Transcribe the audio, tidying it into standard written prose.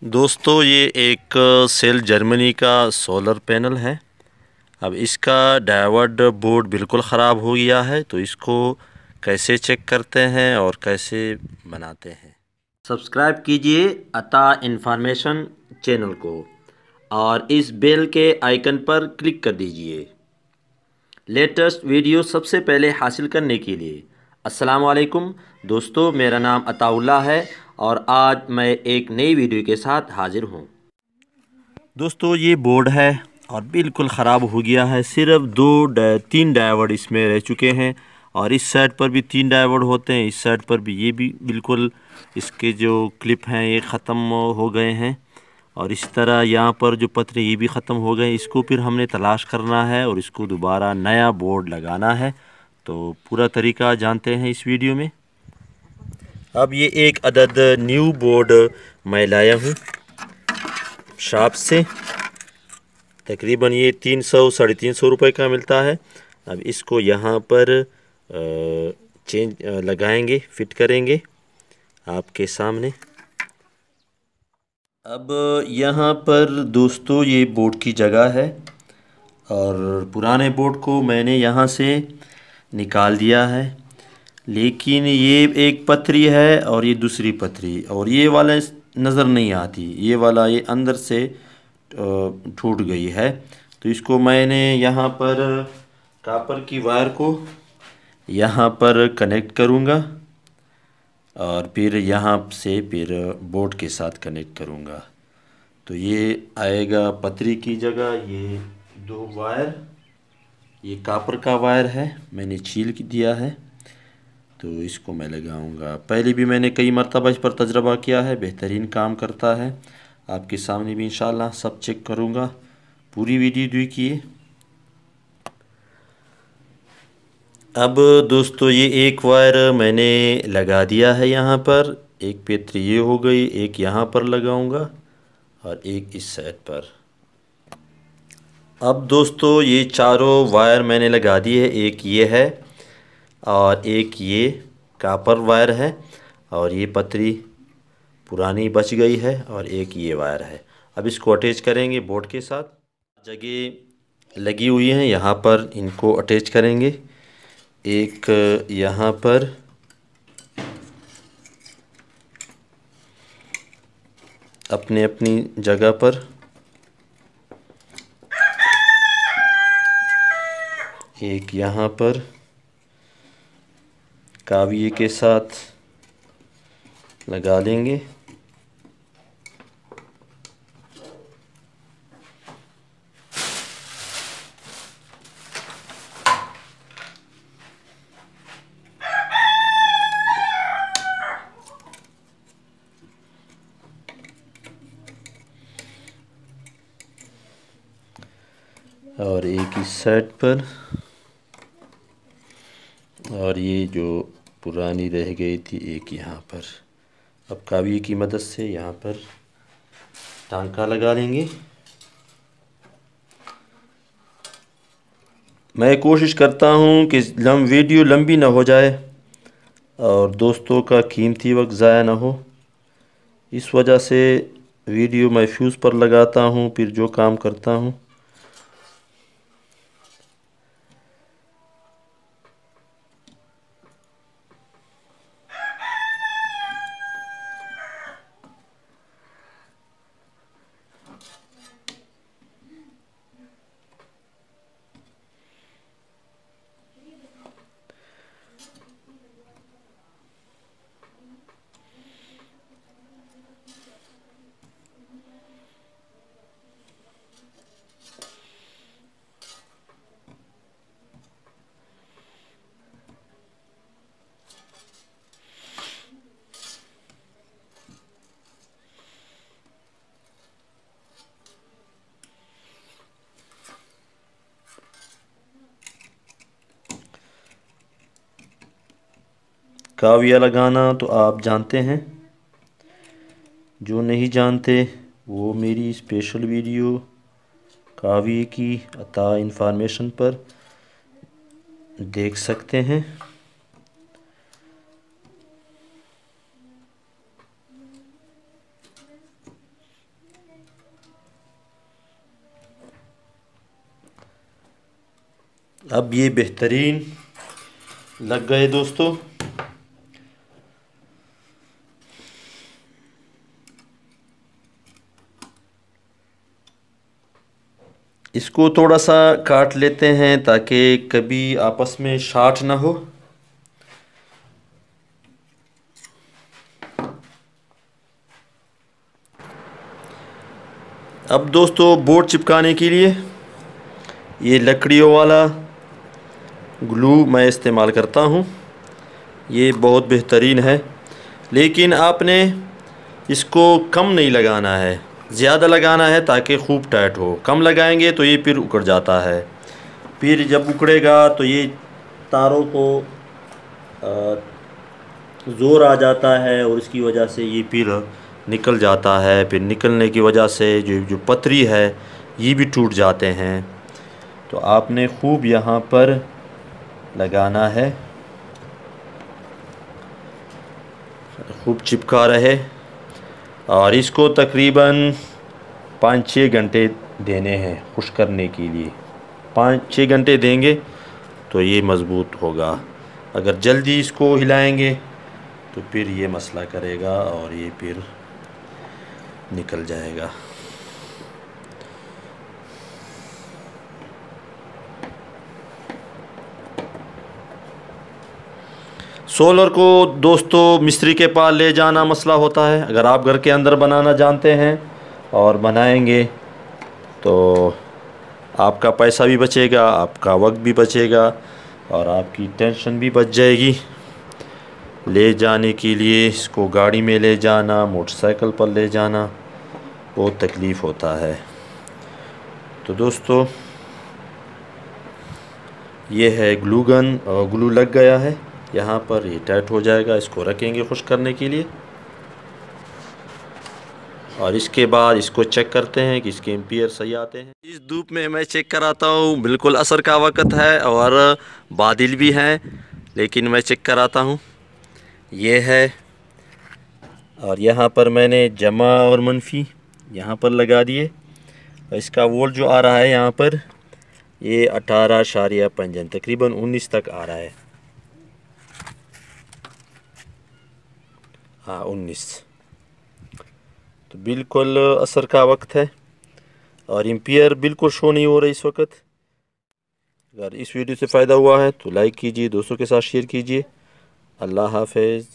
दोस्तों ये एक सेल जर्मनी का सोलर पैनल है। अब इसका डायोड बोर्ड बिल्कुल ख़राब हो गया है, तो इसको कैसे चेक करते हैं और कैसे बनाते हैं। सब्सक्राइब कीजिए अता इन्फॉर्मेशन चैनल को और इस बेल के आइकन पर क्लिक कर दीजिए लेटेस्ट वीडियो सबसे पहले हासिल करने के लिए। अस्सलाम वालेकुम दोस्तों, मेरा नाम अताउल्ला है और आज मैं एक नई वीडियो के साथ हाजिर हूँ। दोस्तों ये बोर्ड है और बिल्कुल ख़राब हो गया है। सिर्फ तीन डायोड इसमें रह चुके हैं और इस साइड पर भी तीन डायोड होते हैं, इस साइड पर भी ये भी बिल्कुल इसके जो क्लिप हैं ये ख़त्म हो गए हैं और इस तरह यहाँ पर जो पत्रे ये भी ख़त्म हो गए। इसको फिर हमने तलाश करना है और इसको दोबारा नया बोर्ड लगाना है। तो पूरा तरीका जानते हैं इस वीडियो में। अब ये एक अदद न्यू बोर्ड मैं लाया हूँ शॉप से। तकरीबन ये 300-350 रुपये का मिलता है। अब इसको यहाँ पर लगाएंगे, फिट करेंगे आपके सामने। अब यहाँ पर दोस्तों ये बोर्ड की जगह है और पुराने बोर्ड को मैंने यहाँ से निकाल दिया है, लेकिन ये एक पथरी है और ये दूसरी पथरी और ये वाला नज़र नहीं आती, ये वाला ये अंदर से टूट गई है। तो इसको मैंने यहाँ पर कॉपर की वायर को यहाँ पर कनेक्ट करूँगा और फिर यहाँ से फिर बोर्ड के साथ कनेक्ट करूँगा। तो ये आएगा पतरी की जगह। ये दो वायर, ये कॉपर का वायर है, मैंने छील दिया है। तो इसको मैं लगाऊंगा। पहले भी मैंने कई मरतबा इस पर तजर्बा किया है, बेहतरीन काम करता है। आपके सामने भी इंशाल्लाह सब चेक करूँगा। पूरी वीडियो देखिए। अब दोस्तों ये एक वायर मैंने लगा दिया है यहाँ पर, एक पेत्री ये हो गई, एक यहाँ पर लगाऊंगा और एक इस साइड पर। अब दोस्तों ये चारों वायर मैंने लगा दी है, एक ये है और एक ये कॉपर वायर है और ये पतरी पुरानी बच गई है और एक ये वायर है। अब इसको अटैच करेंगे बोर्ड के साथ। जगह लगी हुई हैं, यहाँ पर इनको अटैच करेंगे। एक यहाँ पर अपने अपनी जगह पर, एक यहाँ पर काविये के साथ लगा लेंगे। और एक इस साइड पर और ये जो पुरानी रह गई थी एक यहाँ पर। अब काविये की मदद से यहाँ पर टांका लगा लेंगे। मैं कोशिश करता हूँ कि वीडियो लंबी ना हो जाए और दोस्तों का कीमती वक्त ज़ाया ना हो, इस वजह से वीडियो मैं फ्यूज़ पर लगाता हूँ, फिर जो काम करता हूँ। काविया लगाना तो आप जानते हैं, जो नहीं जानते वो मेरी स्पेशल वीडियो काविये की अता इन्फॉर्मेशन पर देख सकते हैं। अब ये बेहतरीन लग गए दोस्तों। इसको थोड़ा सा काट लेते हैं ताकि कभी आपस में शॉर्ट ना हो। अब दोस्तों बोर्ड चिपकाने के लिए ये लकड़ियों वाला ग्लू मैं इस्तेमाल करता हूँ। ये बहुत बेहतरीन है, लेकिन आपने इसको कम नहीं लगाना है, ज़्यादा लगाना है ताकि खूब टाइट हो। कम लगाएंगे तो ये फिर उकड़ जाता है। फिर जब उकड़ेगा तो ये तारों को ज़ोर आ जाता है और इसकी वजह से ये फिर निकल जाता है। फिर निकलने की वजह से जो पतरी है ये भी टूट जाते हैं। तो आपने खूब यहाँ पर लगाना है, खूब चिपका रहे, और इसको तकरीबन 5-6 घंटे देने हैं खुश्क करने के लिए। 5-6 घंटे देंगे तो ये मज़बूत होगा। अगर जल्दी इसको हिलाएंगे तो फिर ये मसला करेगा और ये फिर निकल जाएगा। सोलर को दोस्तों मिस्त्री के पास ले जाना मसला होता है। अगर आप घर के अंदर बनाना जानते हैं और बनाएंगे तो आपका पैसा भी बचेगा, आपका वक्त भी बचेगा और आपकी टेंशन भी बच जाएगी। ले जाने के लिए इसको गाड़ी में ले जाना, मोटरसाइकिल पर ले जाना बहुत तकलीफ़ होता है। तो दोस्तों ये है ग्लू गन, और ग्लू लग गया है यहाँ पर, ये टाइट हो जाएगा। इसको रखेंगे खुश्क करने के लिए और इसके बाद इसको चेक करते हैं कि इसके एम्पियर सही आते हैं। इस धूप में मैं चेक कराता हूँ, बिल्कुल असर का वक्त है और बादल भी हैं, लेकिन मैं चेक कराता हूँ। ये है, और यहाँ पर मैंने जमा और मनफी यहाँ पर लगा दिए। इसका वोल्ट जो आ रहा है यहाँ पर ये 18.5 तकरीबन 19 तक आ रहा है। हाँ 19। तो बिल्कुल असर का वक्त है और एम्पियर बिल्कुल शो नहीं हो रहा इस वक्त। अगर इस वीडियो से फ़ायदा हुआ है तो लाइक कीजिए, दोस्तों के साथ शेयर कीजिए। अल्लाह हाफ़िज़।